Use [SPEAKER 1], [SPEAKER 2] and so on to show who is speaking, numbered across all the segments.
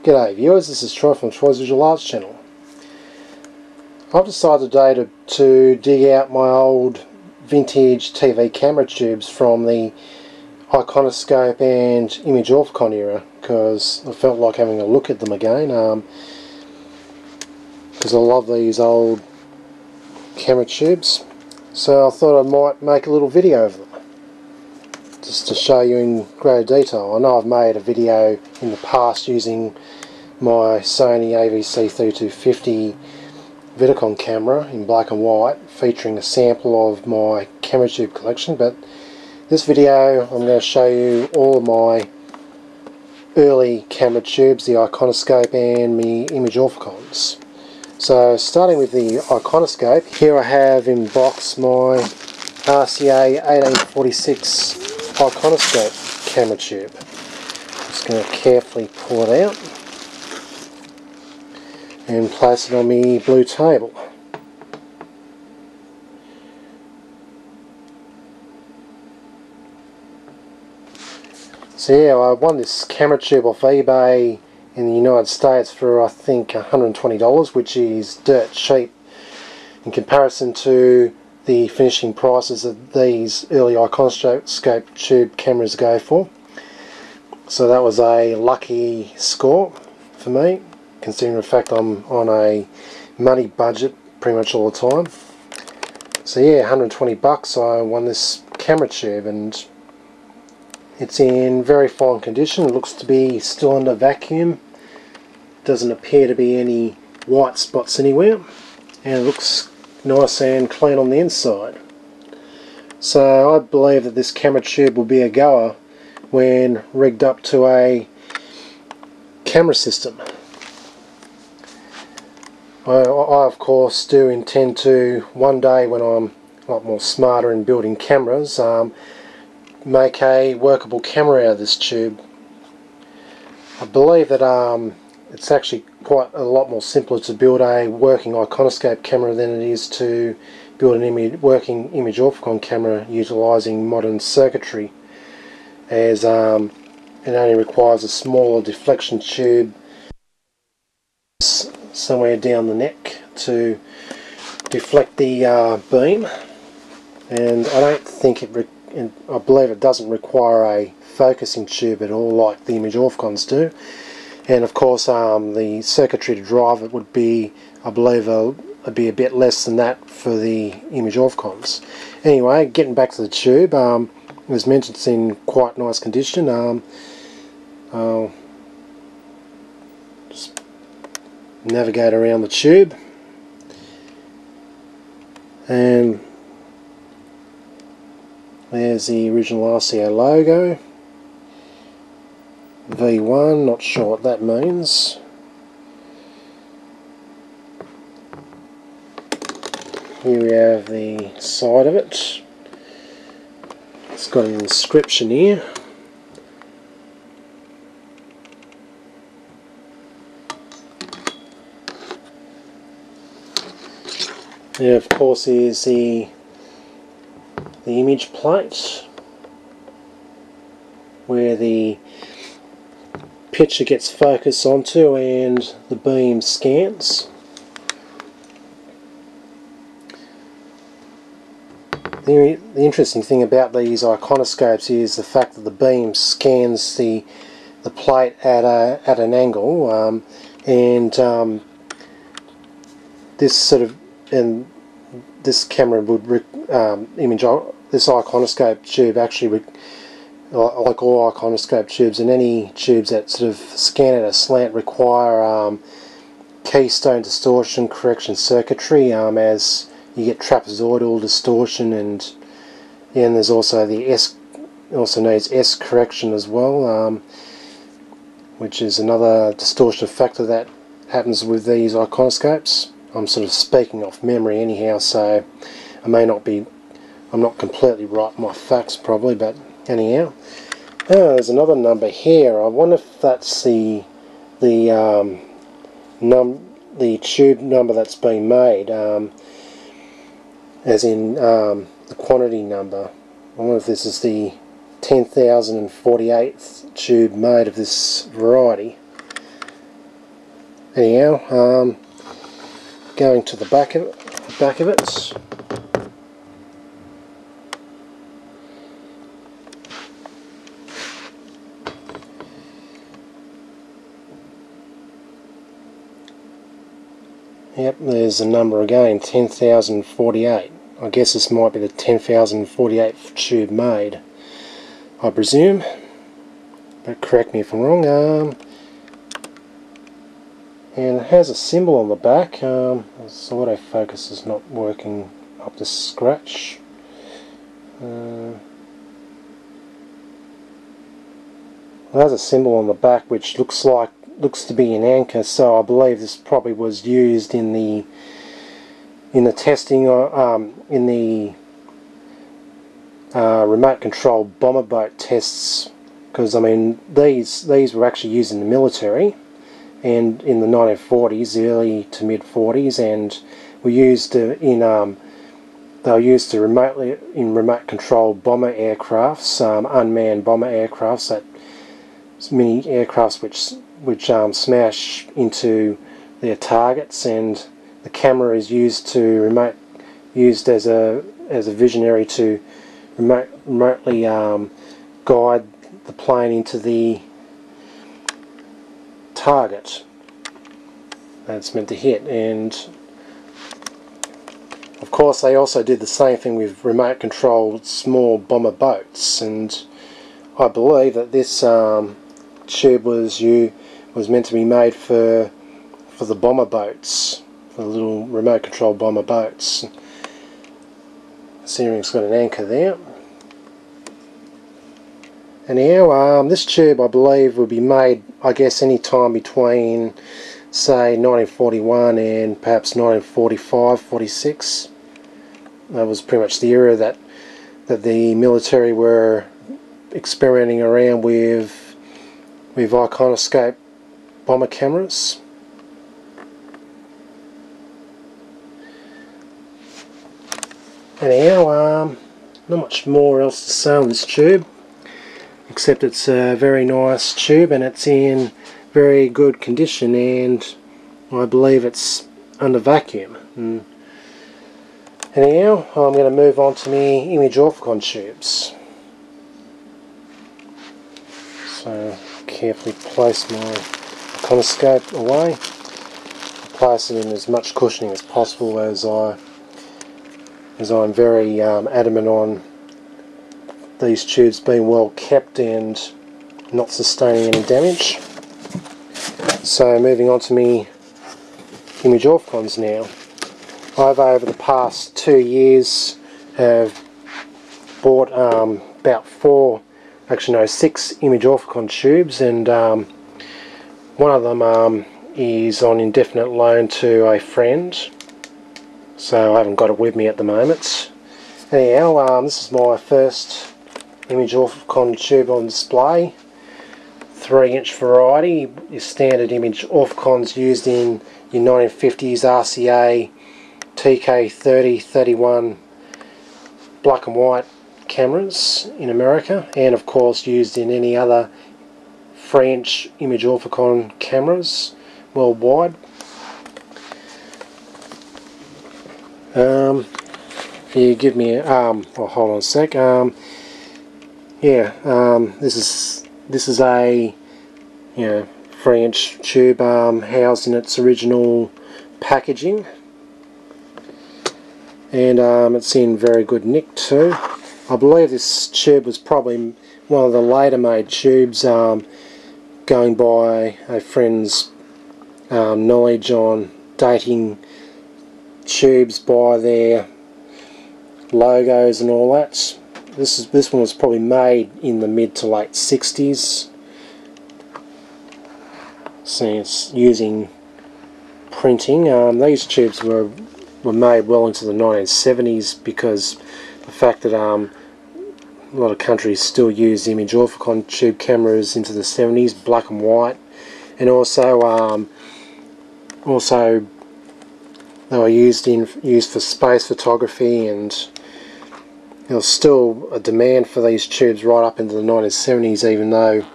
[SPEAKER 1] G'day viewers, this is Troy from Troy's Visual Arts channel. I've decided today to dig out my old vintage TV camera tubes from the iconoscope and image orthicon era, because I felt like having a look at them again, because I love these old camera tubes. So I thought I might make a little video of them, just to show you in greater detail. I know I've made a video in the past using my Sony AVC3250 Westinghouse camera in black and white, featuring a sample of my camera tube collection, but this video I'm going to show you all of my early camera tubes, the iconoscope and the image orthicons. So starting with the iconoscope, here I have in box my RCA 1846 iconoscope camera tube. Just going to carefully pull it out and place it on my blue table. So yeah, I won this camera tube off eBay in the United States for I think $120, which is dirt cheap in comparison to the finishing prices that these early iconoscope tube cameras go for. So that was a lucky score for me, considering the fact I'm on a money budget pretty much all the time. So yeah, $120 I won this camera tube, and it's in very fine condition. It looks to be still under vacuum. Doesn't appear to be any white spots anywhere, and it looks nice and clean on the inside. So I believe that this camera tube will be a goer when rigged up to a camera system. I of course do intend to, one day when I'm a lot more smarter in building cameras, make a workable camera out of this tube. I believe that it's actually quite a lot more simpler to build a working iconoscope camera than it is to build an working image orthicon camera utilising modern circuitry, as it only requires a smaller deflection tube somewhere down the neck to deflect the beam, and I don't think I believe it doesn't require a focusing tube at all like the image orthicons do. And of course the circuitry to drive it would be, I believe, would be a bit less than that for the image orthicons. Anyway, getting back to the tube, as mentioned, it's in quite nice condition. I'll just navigate around the tube, and there's the original RCA logo, V1, not sure what that means. Here we have the side of it. It's got an inscription here. There of course is the image plate where the picture gets focused onto and the beam scans. The interesting thing about these iconoscopes is the fact that the beam scans the plate at an angle, and this sort of, and this camera would this iconoscope tube actually, like all iconoscope tubes and any tubes that sort of scan at a slant, require keystone distortion correction circuitry, as you get trapezoidal distortion, and there's also the also needs S correction as well, which is another distortion factor that happens with these iconoscopes. I'm sort of speaking off memory anyhow, so I may not be, I'm not completely right in my facts probably, but anyhow. There's another number here. I wonder if that's the tube number that's been made, as in the quantity number. I wonder if this is the 10,048th tube made of this variety. anyhow, going to the back of it. Yep, there's a number again, 10,048. I guess this might be the 10,048th tube made, I presume. But correct me if I'm wrong. And it has a symbol on the back. This autofocus is not working up to scratch. It has a symbol on the back which looks to be an anchor, so I believe this probably was used in the testing in the remote control bomber boat tests, because I mean these were actually used in the military and in the 1940s, the early to mid 40s, and were used they were used to remote control bomber aircrafts, unmanned bomber aircrafts, that mini aircrafts which smash into their targets, and the camera is used as a visionary to remotely guide the plane into the target that it's meant to hit. And of course they also did the same thing with remote controlled small bomber boats, and I believe that this tube was meant to be made for the bomber boats, for the little remote control bomber boats. The steering's got an anchor there. Anyhow, this tube I believe would be made, I guess, any time between say 1941 and perhaps 1945, 46. That was pretty much the era that the military were experimenting around with iconoscope bomber cameras. Anyhow, not much more else to say on this tube, except it's a very nice tube and it's in very good condition, and I believe it's under vacuum. Anyhow, I'm going to move on to my image orthicon tubes. So carefully place my iconoscope away. Place it in as much cushioning as possible, as I'm very adamant on these tubes being well kept and not sustaining any damage. So moving on to me image orthicons now. I've over the past 2 years have bought about 6 image orthicon tubes, and one of them is on indefinite loan to a friend, so I haven't got it with me at the moment. Anyhow, this is my first image orthicon tube on display. 3-inch variety is standard image orthicons used in your 1950s RCA TK30-31 black and white cameras in America, and of course used in any other 3-inch image orthicon cameras worldwide. You give me a well, hold on a sec. This is a 3-inch tube housed in its original packaging, and it's in very good nick too. I believe this tube was probably one of the later made tubes, going by a friend's knowledge on dating tubes by their logos and all that. This one was probably made in the mid to late 60s. So it's using printing. These tubes were made well into the 1970s, because the fact that a lot of countries still use image orthicon tube cameras into the 70s, black and white, and also they were used for space photography, and there was still a demand for these tubes right up into the 1970s, even though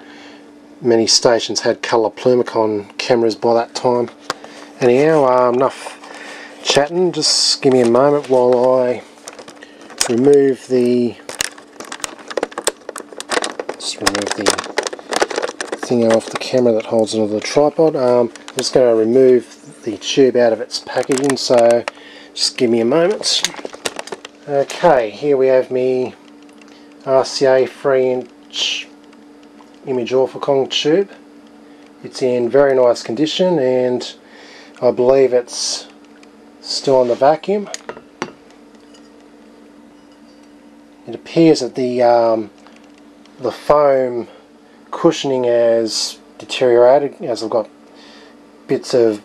[SPEAKER 1] many stations had colour plumicon cameras by that time. Anyhow, enough chatting, just give me a moment while I remove the thing off the camera that holds onto the tripod. I'm just going to remove the tube out of its packaging, so just give me a moment. Okay, here we have me RCA 3-inch image orthicon tube. It's in very nice condition, and I believe it's still on the vacuum. It appears that the foam cushioning has deteriorated, as I've got bits of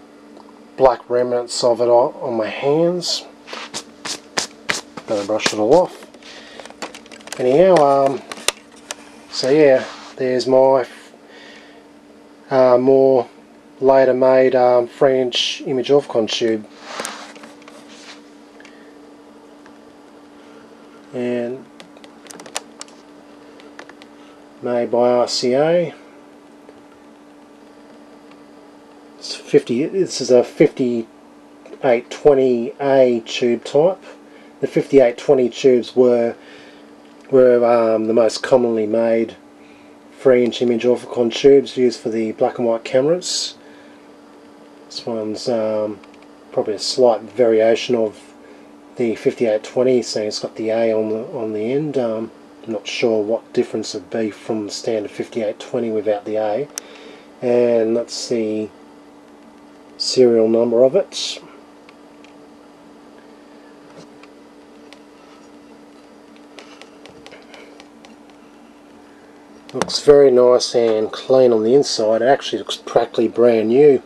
[SPEAKER 1] black remnants of it on my hands. Better brush it all off. Anyhow, so yeah, there's my more later made 3-inch image orthicon tube, and made by RCA. It's 50. This is a 5820A tube type. The 5820 tubes were the most commonly made 3-inch image orthicon tubes used for the black and white cameras. This one's probably a slight variation of the 5820, so it's got the A on the end. I'm not sure what difference it'd be from the standard 5820 without the A. And that's the serial number of it. Looks very nice and clean on the inside. It actually looks practically brand new,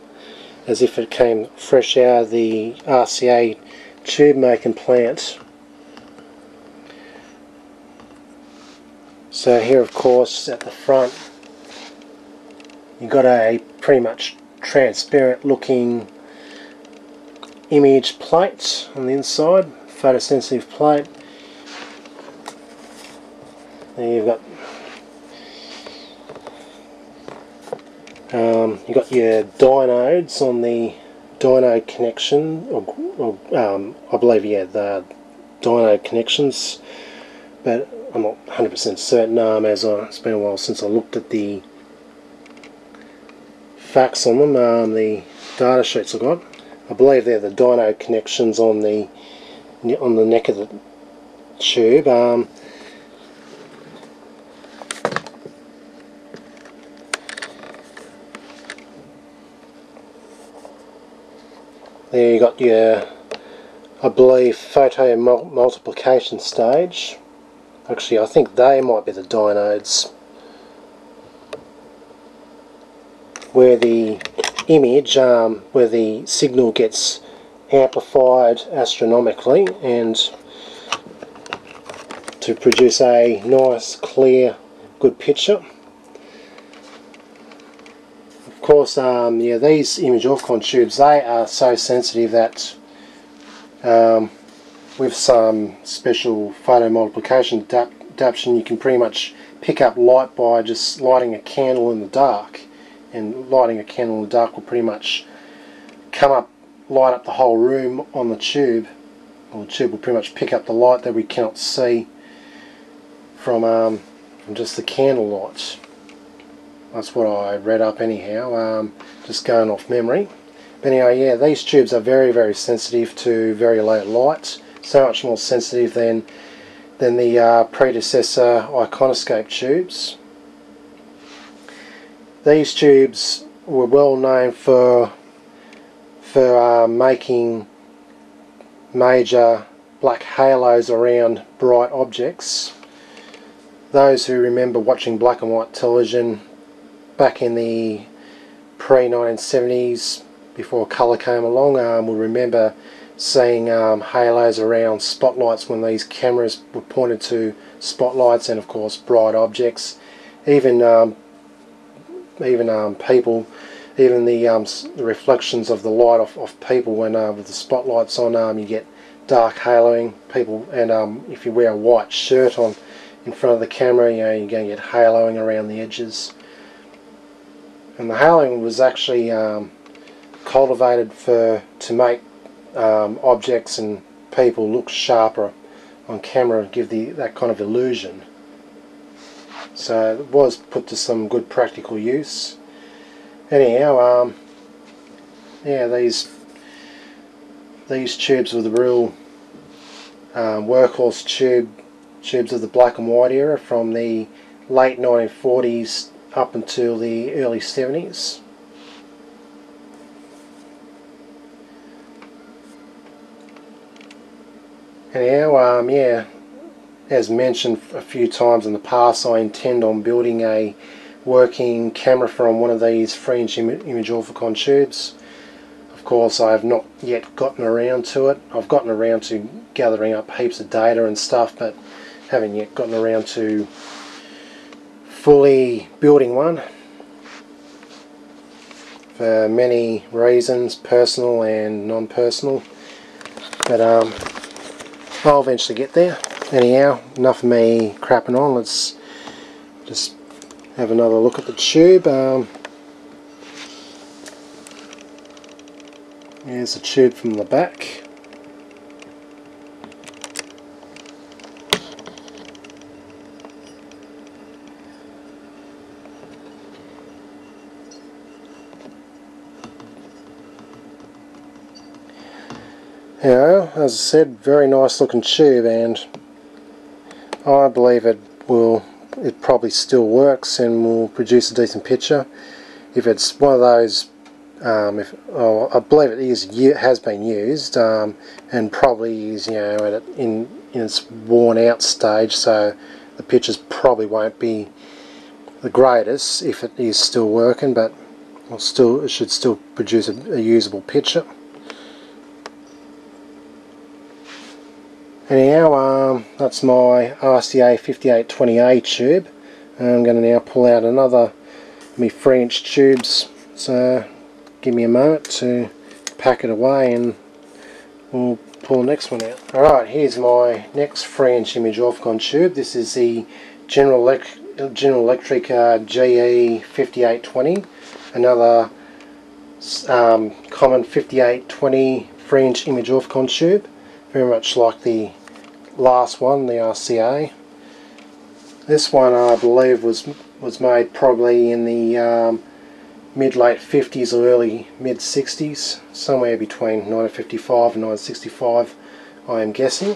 [SPEAKER 1] as if it came fresh out of the RCA tube making plant. So here, of course, at the front you've got a pretty much transparent looking image plate on the inside, photosensitive plate. Then you've got your diodes on the dynode connection, or I believe, yeah, the dynode connections, but I'm not 100% certain, as it's been a while since I looked at the facts on them, the data sheets I got. I believe they're the dynode connections on the neck of the tube. There you got your, I believe, photo multiplication stage. Actually, I think they might be the diodes, where the image, where the signal gets amplified astronomically and to produce a nice, clear, good picture. Of course, yeah, these image orthicon tubes, they are so sensitive that with some special photo multiplication adaptation, you can pretty much pick up light by just lighting a candle in the dark, and lighting a candle in the dark will pretty much light up the whole room on the tube, or the tube will pretty much pick up the light that we cannot see from just the candle lights. That's what I read up anyhow, just going off memory. But anyway, yeah, these tubes are very, very sensitive to very low light, so much more sensitive than the predecessor iconoscope tubes. These tubes were well known for making major black halos around bright objects. Those who remember watching black and white television back in the pre-1970s, before colour came along, will remember seeing halos around spotlights when these cameras were pointed to spotlights, and of course bright objects. Even people, even the reflections of the light off people when with the spotlights on, you get dark haloing. People, and if you wear a white shirt on in front of the camera, you know, you're going to get haloing around the edges. And the haloing was actually cultivated to make objects and people look sharper on camera and give that kind of illusion. So it was put to some good practical use. Anyhow, yeah, these tubes were the real workhorse tubes of the black and white era from the late 1940s up until the early 70s. Anyhow, yeah, as mentioned a few times in the past, I intend on building a working camera from one of these 3-inch image orthicon tubes. Of course, I have not yet gotten around to it. I've gotten around to gathering up heaps of data and stuff, but haven't yet gotten around to fully building one for many reasons, personal and non-personal. But I'll eventually get there. Anyhow, enough of me crapping on. Let's just have another look at the tube. Here's the tube from the back. Yeah, as I said, very nice looking tube, and I believe it probably still works and will produce a decent picture. If it's one of those, I believe it has been used, and probably is, you know, in its worn out stage, so the pictures probably won't be the greatest if it is still working, but it should still produce a usable picture. Anyhow, that's my RCA 5820A tube. I'm going to now pull out another of my 3-inch tubes, so give me a moment to pack it away and we'll pull the next one out. Alright, here's my next 3-inch image orthicon tube. This is the General Electric GE 5820, another common 5820 3-inch image orthicon tube, very much like the last one, the RCA. This one I believe was made probably in the mid-late 50s or early mid-60s, somewhere between 1955 and 1965 I am guessing.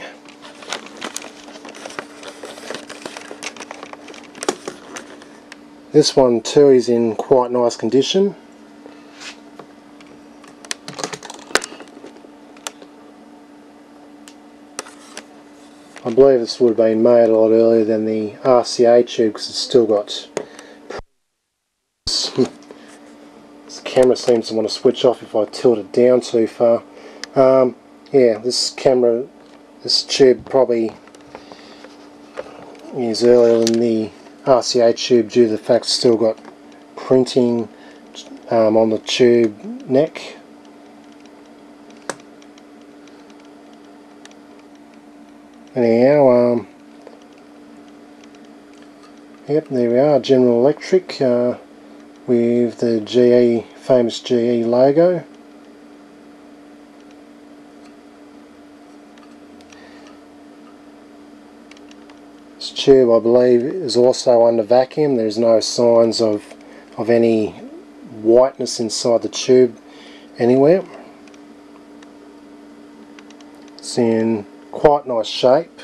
[SPEAKER 1] This one too is in quite nice condition. I believe this would have been made a lot earlier than the RCA tube because it's still got... This camera seems to want to switch off if I tilt it down too far. Yeah, this tube probably is earlier than the RCA tube due to the fact it's still got printing on the tube neck. Anyhow, yep, there we are, General Electric with the famous GE logo. This tube, I believe, is also under vacuum. There's no signs of any whiteness inside the tube anywhere. It's in quite nice shape.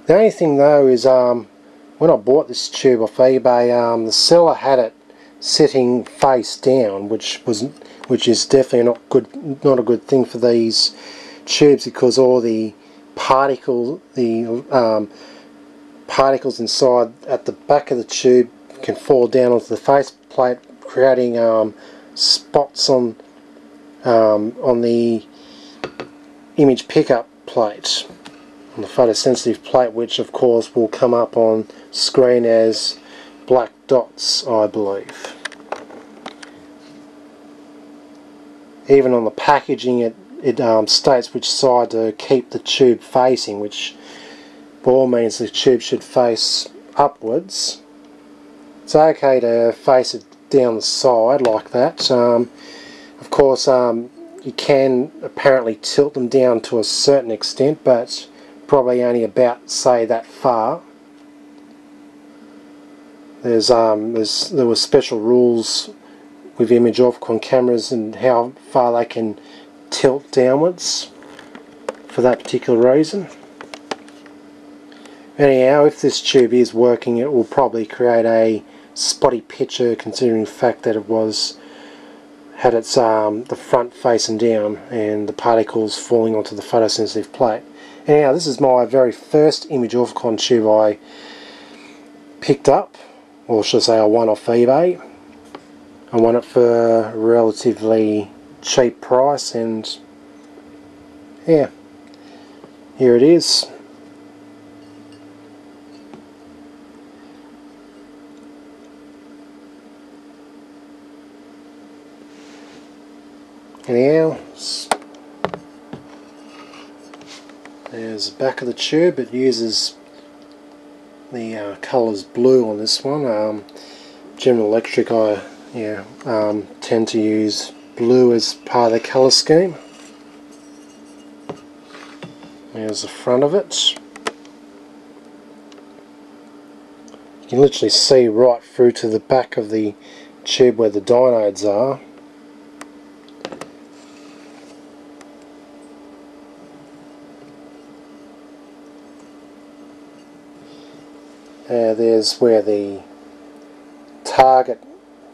[SPEAKER 1] The only thing though is when I bought this tube off eBay, the seller had it sitting face down, which is definitely not a good thing for these tubes, because all the particles inside at the back of the tube can fall down onto the face plate, creating spots on the image pickup plate, on the photosensitive plate, which of course will come up on screen as black dots, I believe. Even on the packaging it states which side to keep the tube facing, which by all means the tube should face upwards. It's okay to face it down the side like that, Of course, you can apparently tilt them down to a certain extent, but probably only about, say, that far. There were special rules with image orthicon cameras and how far they can tilt downwards for that particular reason. Anyhow, if this tube is working, it will probably create a spotty picture, considering the fact that it had its the front facing down and the particles falling onto the photosensitive plate. Anyhow, this is my very first image orthicon tube I picked up, or should I say I won off eBay. I won it for a relatively cheap price, and yeah, here it is. Anyhow, there's the back of the tube. It uses the colours blue on this one. General Electric, I tend to use blue as part of the colour scheme. There's the front of it. You can literally see right through to the back of the tube where the diodes are. There's where the target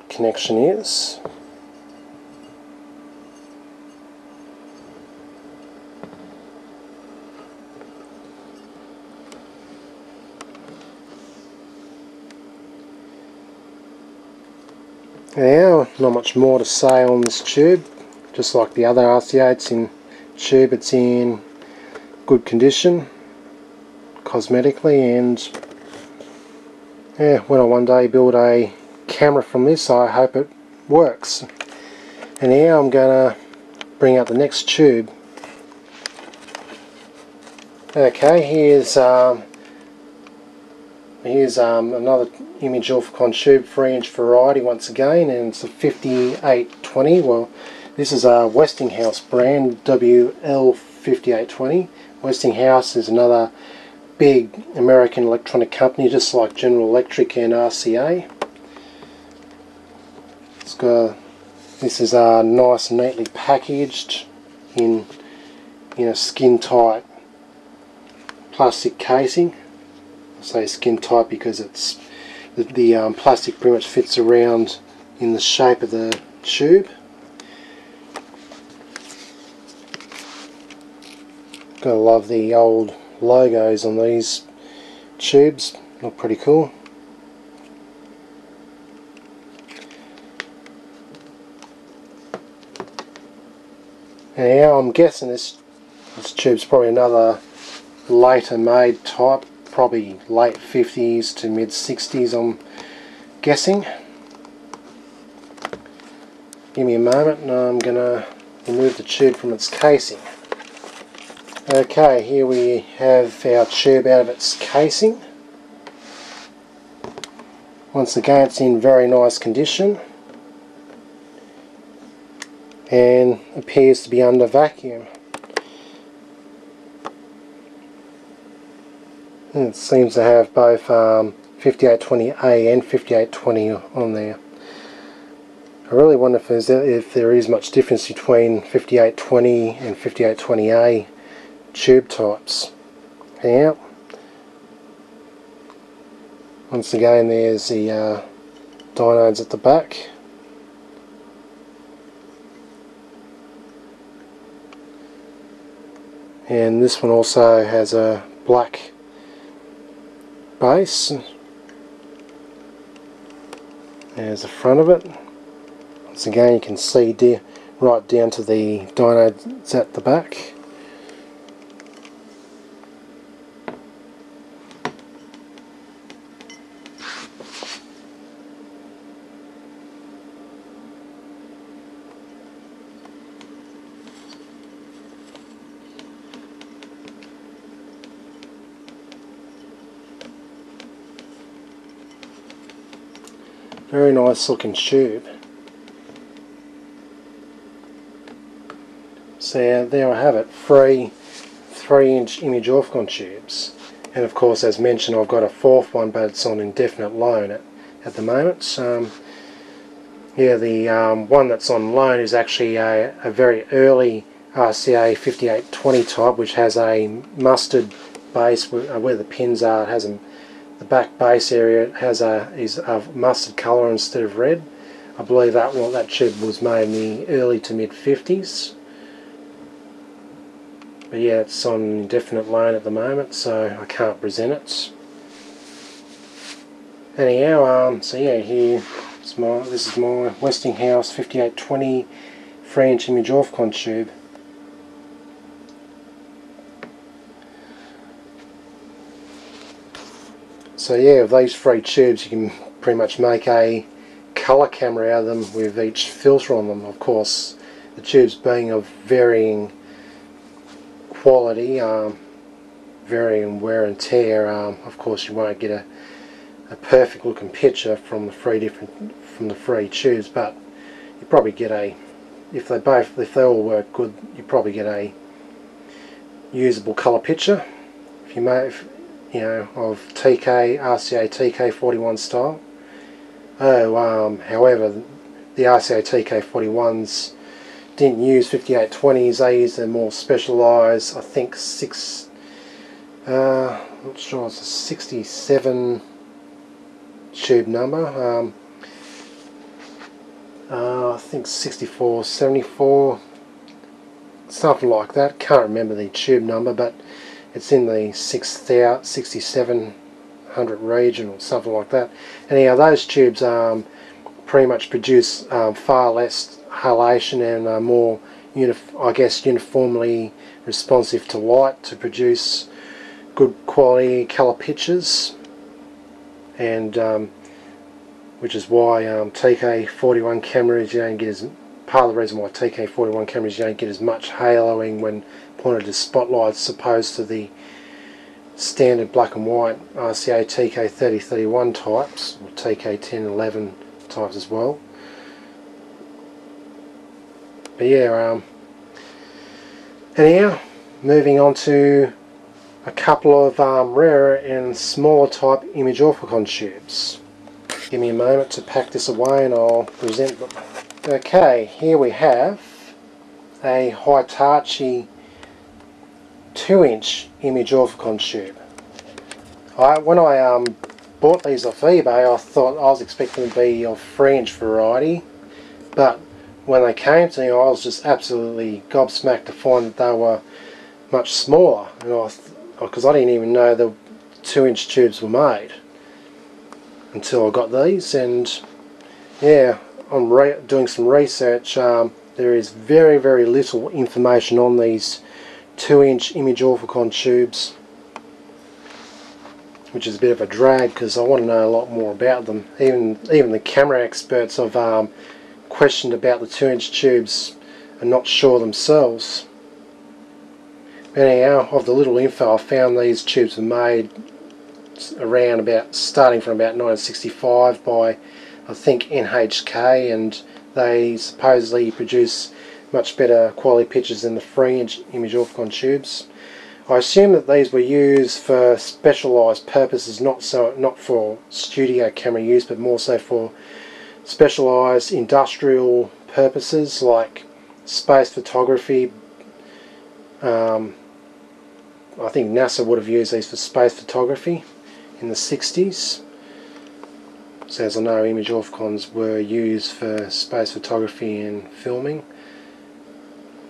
[SPEAKER 1] connection is. Now, not much more to say on this tube. Just like the other RC8s in tube, it's in good condition cosmetically, and yeah, when I one day build a camera from this, I hope it works. And now I'm going to bring out the next tube. Okay, here's another image orthicon tube, 3-inch variety once again, and it's a 5820. Well, this is a Westinghouse brand, WL-5820. Westinghouse is another big American electronic company, just like General Electric and RCA. This is nice and neatly packaged in a skin tight plastic casing. I say skin tight because it's the plastic pretty much fits around in the shape of the tube. Gotta love the old logos on these tubes, look pretty cool. And now I'm guessing this tube's probably another later made type, probably late 50s to mid 60s I'm guessing. Give me a moment and I'm gonna remove the tube from its casing. Okay, here we have our tube out of its casing. Once again, it's in very nice condition and appears to be under vacuum. And it seems to have both 5820A and 5820 on there. I really wonder if there is much difference between 5820 and 5820A tube types. Yeah. Once again, there's the diodes at the back. And this one also has a black base. There's the front of it. Once again, you can see right down to the diodes at the back. Very nice looking tube. So yeah, there I have it, 3-inch image orthicon tubes. And of course, as mentioned, I've got a fourth one, but it's on indefinite loan at the moment. Yeah, the one that's on loan is actually a very early RCA 5820 type, which has a mustard base where the pins are. It has the back base area is a mustard colour instead of red. I believe that tube was made in the early to mid 50s. But yeah, it's on indefinite loan at the moment, so I can't present it. Anyhow, so yeah, here this is my Westinghouse 5820 3-inch image orthicon tube. So yeah, with these 3 tubes you can pretty much make a colour camera out of them with each filter on them. Of course, the tubes being of varying quality, varying wear and tear, of course you won't get a perfect looking picture from the 3 tubes, but you probably get if they all work good, you probably get a usable colour picture if you of RCA TK41 style. However, the RCA TK41s didn't use 5820s, they used a more specialised, I think not sure, it's a 67 tube number, I think 64, 74, something like that. Can't remember the tube number, but it's in the 6700 region or something like that. Anyhow, those tubes pretty much produce far less halation and are more, I guess, uniformly responsive to light to produce good quality colour pictures, and which is why TK41 cameras, you don't get part of the reason why TK41 cameras you don't get as much haloing when pointed to spotlights, opposed to the standard black and white RCA TK3031 types, or TK1011 types as well. But yeah, anyhow, moving on to a couple of rarer and smaller type image orthicon tubes. Give me a moment to pack this away and I'll present them. Okay, here we have a Hitachi 2-inch image orthicon tube. When I bought these off eBay, I thought I was expecting to be of 3-inch variety, but when they came to me, I was just absolutely gobsmacked to find that they were much smaller, because I didn't even know the 2-inch tubes were made until I got these. And yeah, on doing some research, there is very, very little information on these 2-inch image orthicon tubes, which is a bit of a drag because I want to know a lot more about them. Even the camera experts have questioned about the 2-inch tubes and not sure themselves. Anyhow, of the little info I found, these tubes were made starting from about 1965 by, I think, NHK, and they supposedly produce much better quality pictures than the 3-inch image orthicon tubes. I assume that these were used for specialised purposes, not for studio camera use, but more so for specialised industrial purposes like space photography. I think NASA would have used these for space photography in the 60s. So as I know, image orthicons were used for space photography and filming.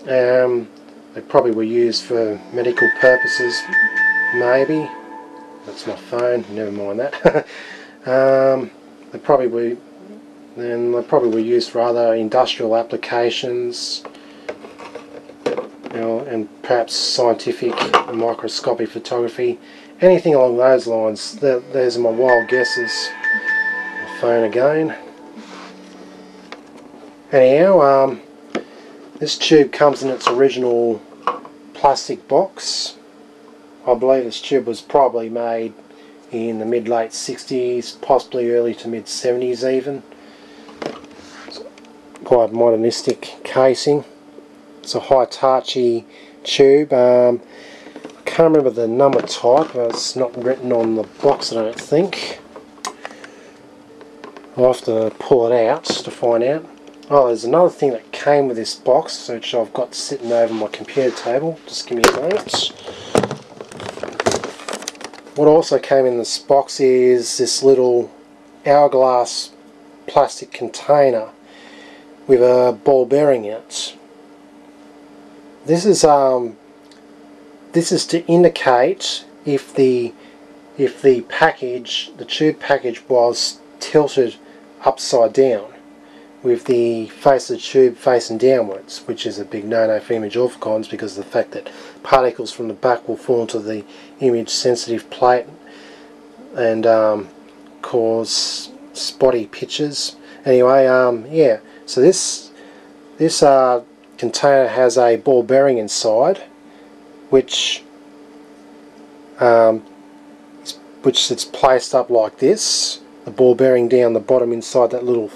[SPEAKER 1] They probably were used for medical purposes, maybe. That's my phone, never mind that. They probably were used for other industrial applications, and perhaps scientific microscopic photography, anything along those lines. Those are my wild guesses. My phone again. Anyhow, this tube comes in its original plastic box. I believe this tube was probably made in the mid-late 60s, possibly early to mid-70s even. It's quite modernistic casing. It's a Hitachi tube. I can't remember the number type. It's not written on the box, I don't think. I'll have to pull it out to find out. Oh, there's another thing that came with this box, which I've got sitting over my computer table. Just give me a moment. What also came in this box is this little hourglass plastic container with a ball bearing in it. This is to indicate if the package, the tube package, was tilted upside down, with the face of the tube facing downwards, which is a big no-no for image orthicons because of the fact that particles from the back will fall into the image sensitive plate and cause spotty pictures. Anyway, yeah, so this container has a ball bearing inside, which it's placed up like this. The ball bearing down the bottom inside that little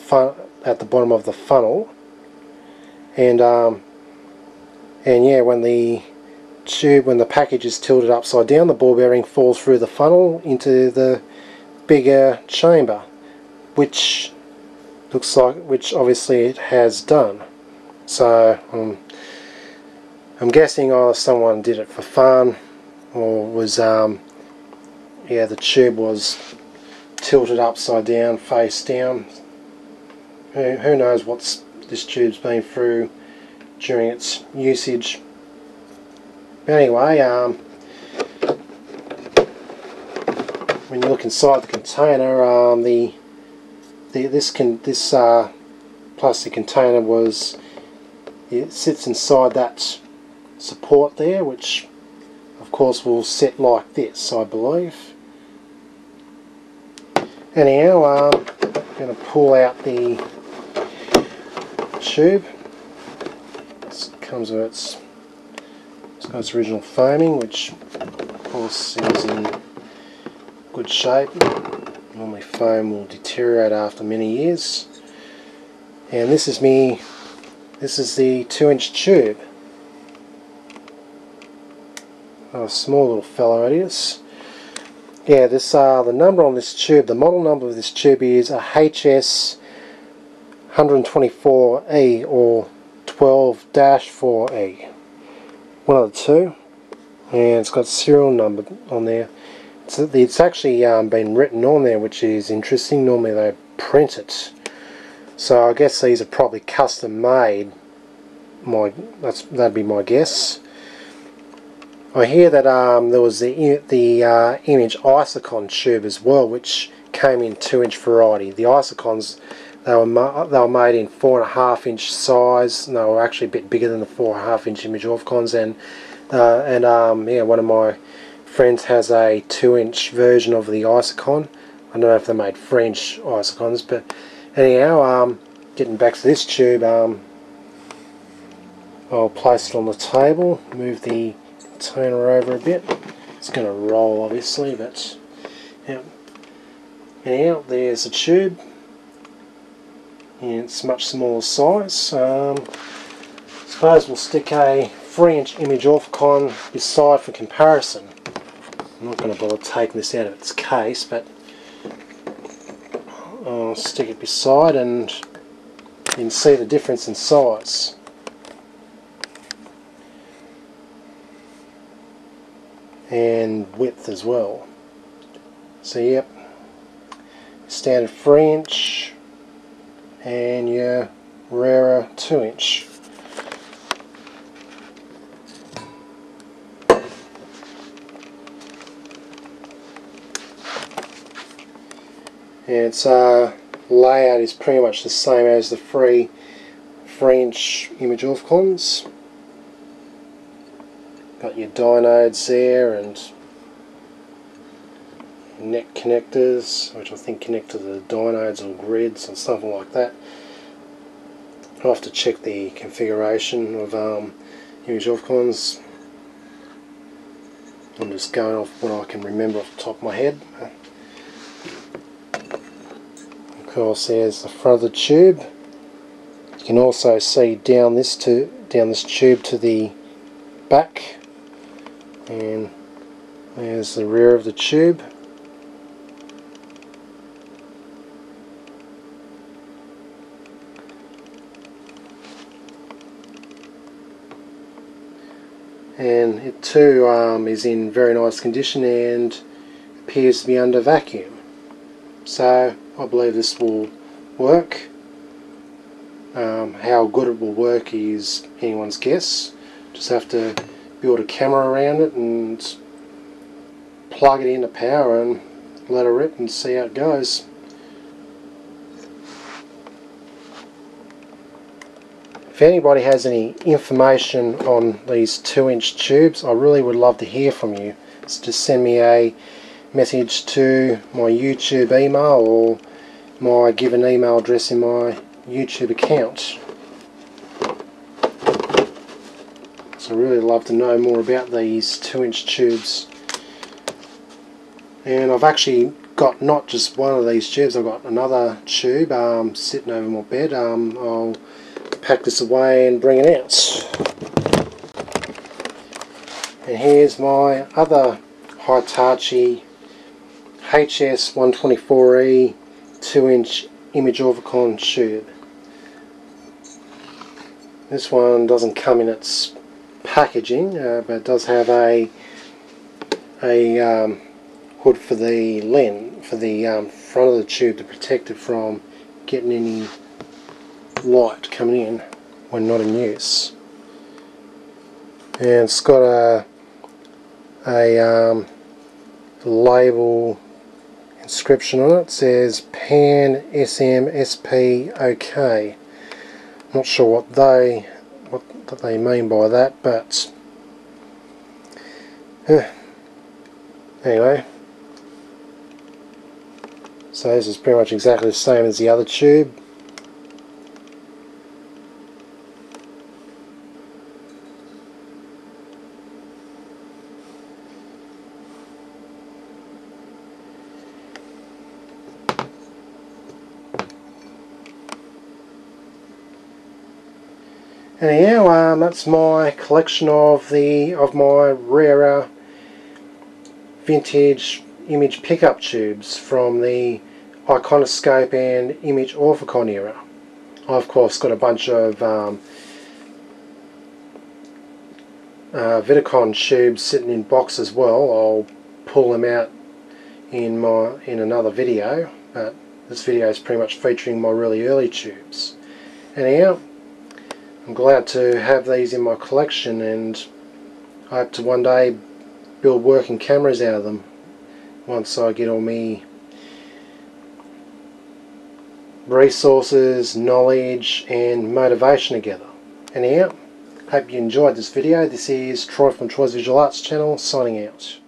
[SPEAKER 1] at the bottom of the funnel, and yeah, when the package is tilted upside down, the ball bearing falls through the funnel into the bigger chamber, which obviously it has done. So I'm guessing either someone did it for fun, or was yeah, the tube was tilted upside down, face down. Who knows what this tube's been through during its usage. But anyway, when you look inside the container, this plastic container it sits inside that support there, which of course will sit like this, I believe. Anyhow, I'm going to pull out the tube. It comes with it's got its original foaming, which of course is in good shape. Normally foam will deteriorate after many years. And this is the 2-inch tube. Oh, a small little fellow it is. Yeah, the number on this tube, the model number of this tube is a HS124E or 12-4E. One of the two. And it's got serial number on there. It's actually been written on there, which is interesting. Normally they print it. So I guess these are probably custom made. That'd be my guess. I hear that there was the image iconoscope tube as well, which came in 2-inch variety. The iconoscopes, they were made in 4.5-inch size, and they were actually a bit bigger than the 4.5-inch image orthicons. And yeah, one of my friends has a 2-inch version of the iconoscope. I don't know if they made 3-inch iconoscopes, but anyhow, getting back to this tube, I'll place it on the table, move the container over a bit. It's going to roll obviously, but yeah. Anyhow, there's a tube, and it's much smaller size. Suppose we'll stick a 3-inch image orthicon beside for comparison. I'm not going to bother taking this out of its case, but I'll stick it beside and you can see the difference in size. And width as well. So yep, standard 3-inch and your rarer 2-inch. And its layout is pretty much the same as the 3-inch image orthicons. Got your diodes there and neck connectors, which I think connect to the diodes or grids or something like that. I'll have to check the configuration of image orthicons. I'm just going off what I can remember off the top of my head. Of course, there's the front of the tube. You can also see down this down this tube to the back, and there's the rear of the tube. And it too is in very nice condition and appears to be under vacuum. So I believe this will work. How good it will work is anyone's guess. Just have to build a camera around it and plug it into power and let it rip and see how it goes. If anybody has any information on these 2-inch tubes, I really would love to hear from you. So just send me a message to my YouTube email or my given email address in my YouTube account. So I really love to know more about these 2-inch tubes. And I've actually got not just one of these tubes, I've got another tube sitting over my bed. I'll pack this away and bring it out. And here's my other Hitachi HS124E 2-inch image orthicon tube. This one doesn't come in its packaging, but it does have a hood for the lens, for the front of the tube to protect it from getting any light coming in when not in use. And it's got a label inscription on it. It says Pan SM SP OK. Not sure what they mean by that, but anyway, so this is pretty much exactly the same as the other tube. Anyhow, that's my collection of my rarer vintage image pickup tubes from the iconoscope and image orthicon era. I've of course got a bunch of Westinghouse tubes sitting in box as well. I'll pull them out in another video, but this video is pretty much featuring my really early tubes. Anyhow, I'm glad to have these in my collection, and I hope to one day build working cameras out of them once I get all my resources, knowledge and motivation together. Anyhow, hope you enjoyed this video. This is Troy from Troy's Visual Arts channel signing out.